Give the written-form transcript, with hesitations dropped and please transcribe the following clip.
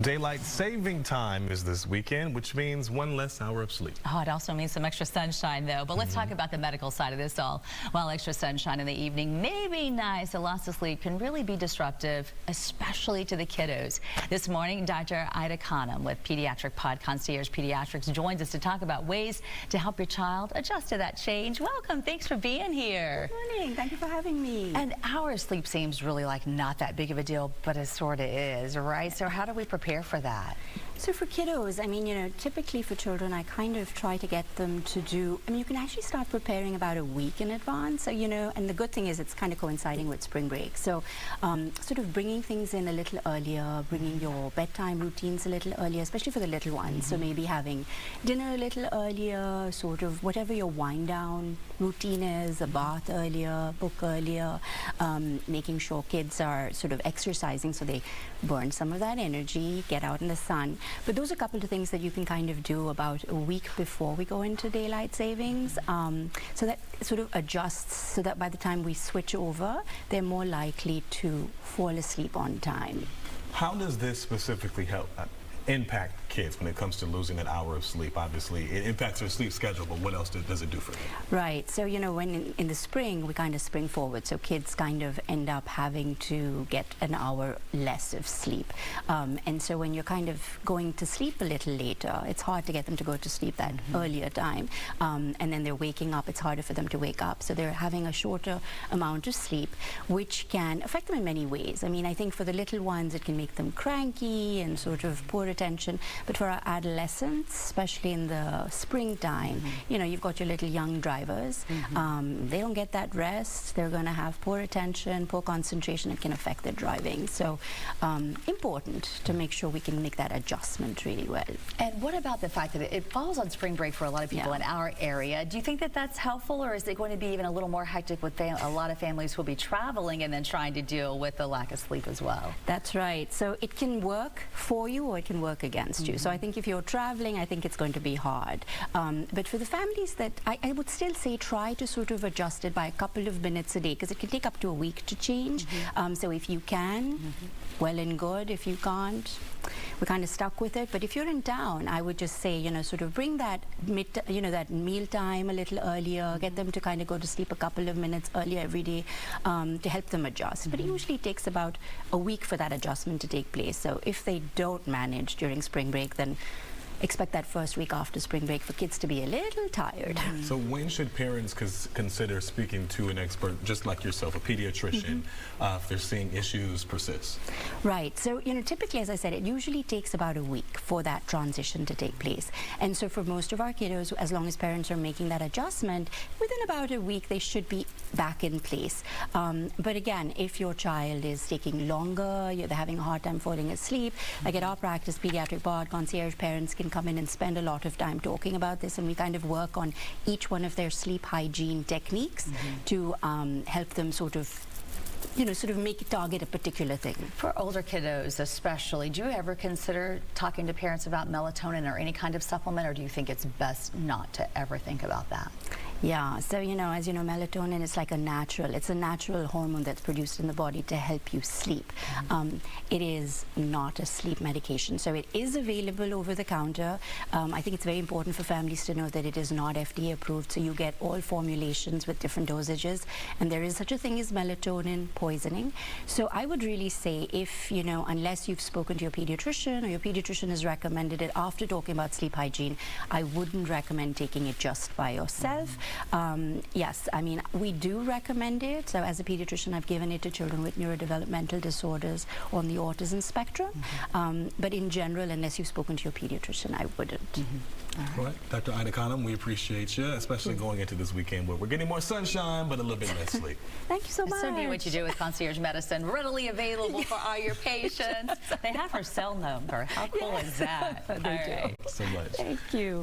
Daylight saving time is this weekend, which means one less hour of sleep. Oh, it also means some extra sunshine, though. But let's talk about the medical side of this all. While extra sunshine in the evening may be nice, a loss of sleep can really be disruptive, especially to the kiddos. This morning, Dr. Aida Khanum with Pediatric Pod Concierge Pediatrics joins us to talk about ways to help your child adjust to that change. Welcome. Thanks for being here. Good morning. Thank you for having me. An hour of sleep seems really like not that big of a deal, but it sort of is, right? So how do we prepare for that? So for kiddos, I mean, typically for children, I kind of try to get them to do, you can actually start preparing about a week in advance. So, and the good thing is it's kind of coinciding with spring break. So sort of bringing things in a little earlier, bringing your bedtime routines a little earlier, especially for the little ones. So maybe having dinner a little earlier, sort of whatever your wind down routine is, a bath earlier, book earlier, making sure kids are sort of exercising so they burn some of that energy, get out in the sun. But those are a couple of things that you can kind of do about a week before we go into daylight savings, so that sort of adjusts so that by the time we switch over, they're more likely to fall asleep on time. How does this specifically help impact kids when it comes to losing an hour of sleep? Obviously, it impacts their sleep schedule, but what else does it do for them? Right. So, when in the spring, we kind of spring forward. So kids kind of end up having to get an hour less of sleep. And so when you're kind of going to sleep a little later, it's hard to get them to go to sleep that earlier time. And then they're waking up, it's harder for them to wake up. So they're having a shorter amount of sleep, which can affect them in many ways. I mean, I think for the little ones, it can make them cranky and sort of poor attention. But for our adolescents, especially in the springtime, you've got your little young drivers. They don't get that rest. They're going to have poor attention, poor concentration. It can affect their driving. So important to make sure we can make that adjustment really well. And what about the fact that it falls on spring break for a lot of people in our area? Do you think that that's helpful, or is it going to be even a little more hectic with a lot of families who will be traveling and then trying to deal with the lack of sleep as well? That's right. So it can work for you or it can work against you. So I think if you're traveling, I think it's going to be hard. But for the families that I would still say try to sort of adjust it by a couple of minutes a day, because it can take up to a week to change. So if you can, well and good. If you can't, we're kind of stuck with it. But if you're in town, I would just say, sort of bring that that meal time a little earlier, get them to kind of go to sleep a couple of minutes earlier every day to help them adjust. But it usually takes about a week for that adjustment to take place. So if they don't manage during spring break, then expect that first week after spring break for kids to be a little tired. So when should parents consider speaking to an expert just like yourself, a pediatrician, if they're seeing issues persist? Right. So, typically, as I said, it usually takes about a week for that transition to take place. And so for most of our kiddos, as long as parents are making that adjustment, within about a week, they should be back in place. But again, if your child is taking longer, they're having a hard time falling asleep, like at our practice, Pediatric Pod Concierge, parents can come in and spend a lot of time talking about this, and we kind of work on each one of their sleep hygiene techniques to help them sort of target a particular thing. For older kiddos especially, do you ever consider talking to parents about melatonin or any kind of supplement, or do you think it's best not to ever think about that? Yeah, so as you know, melatonin is like it's a natural hormone that's produced in the body to help you sleep. It is not a sleep medication, so it is available over the counter. I think it's very important for families to know that it is not FDA approved, so you get all formulations with different dosages, and there is such a thing as melatonin poisoning. So I would really say, if unless you've spoken to your pediatrician or your pediatrician has recommended it after talking about sleep hygiene, I wouldn't recommend taking it just by yourself. Yes, I mean, we do recommend it. So as a pediatrician, I've given it to children with neurodevelopmental disorders on the autism spectrum. But in general, unless you've spoken to your pediatrician, I wouldn't. All right. Dr. Aida Khanum, we appreciate you, especially going into this weekend where we're getting more sunshine, but a little bit less sleep. Thank you so much. It's so neat what you do with concierge medicine, readily available for all your patients. They have her cell number. How cool is that? They do. So much. Thank you.